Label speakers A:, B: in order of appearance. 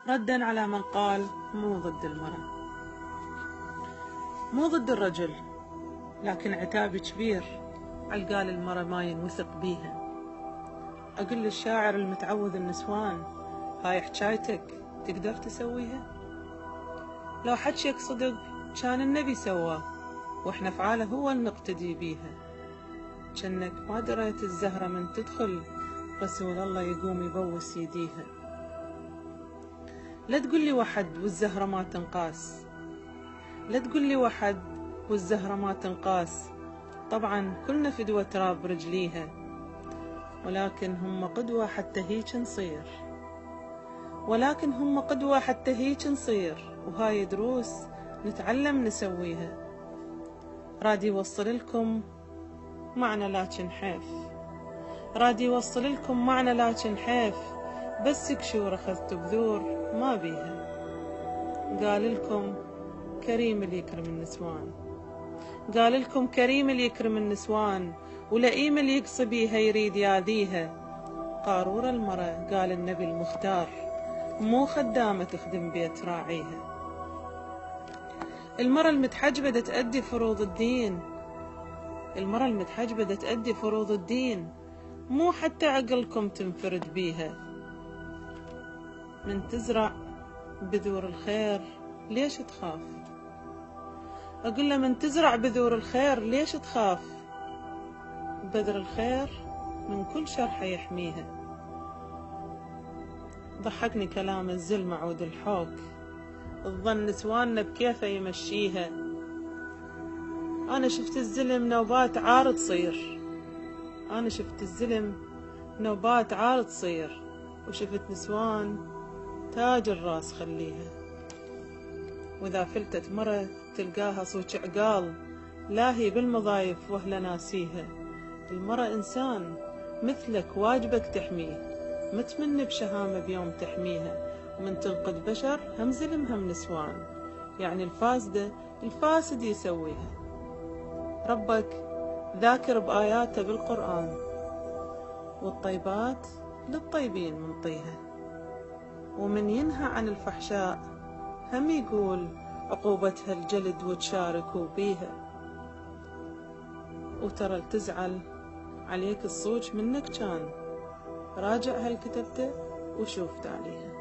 A: ردا على من قال مو ضد المرأة، مو ضد الرجل، لكن عتابي كبير على قال المرأة ما ينوثق بيها. أقول للشاعر المتعوذ النسوان، هاي حجايتك تقدر تسويها؟ لو حجيك صدق كان النبي سواه، واحنا افعاله هو نقتدي بيها. جنك ما دريت الزهرة من تدخل رسول الله يقوم يبوس يديها. لا تقول لي وحد والزهرة ما تنقاس، لا تقول لي وحد والزهرة ما تنقاس، طبعا كلنا فدوة تراب رجليها، ولكن هم قدوة حتى هيك نصير، ولكن هم قدوة حتى هيك نصير، وهاي دروس نتعلم نسويها. رادي يوصل لكم معنى لكن حيف، رادي يوصل لكم معنى لكن حيف، بس قشور أخذت بذور ما بيها. قال لكم كريم اللي يكرم النسوان، قال لكم كريم اللي يكرم النسوان، ولئيم اللي يقصي بيها يريد ياذيها. قارورة المرأة قال النبي المختار، مو خدامة تخدم بيت راعيها. المرأة المتحجبة تأدي فروض الدين، المرأة المتحجبة تأدي فروض الدين، مو حتى عقلكم تنفرد بيها. من تزرع بذور الخير ليش تخاف؟ أقول له من تزرع بذور الخير ليش تخاف؟ بذر الخير من كل شر حيحميها. ضحكني كلام الزل معود الحوك، الظن نسواننا بكيفه يمشيها. أنا شفت الزلم نوبات عار تصير، أنا شفت الزلم نوبات عار تصير، وشفت نسوان تاج الراس خليها. وإذا فلتت مرة تلقاها صوت عقال، لاهي بالمضايف وهلا ناسيها. المرأة إنسان مثلك واجبك تحميه، متمنى بشهامة بيوم تحميها. ومن تنقد بشر هم زلم هم نسوان، يعني الفاسدة الفاسد يسويها. ربك ذاكر بآياته بالقرآن، والطيبات للطيبين منطيها. ومن ينهى عن الفحشاء هم يقول عقوبتها الجلد وتشاركوا بيها. وترى تزعل عليك الصوج منك كان، راجع هالكتبته وشوف تعليها.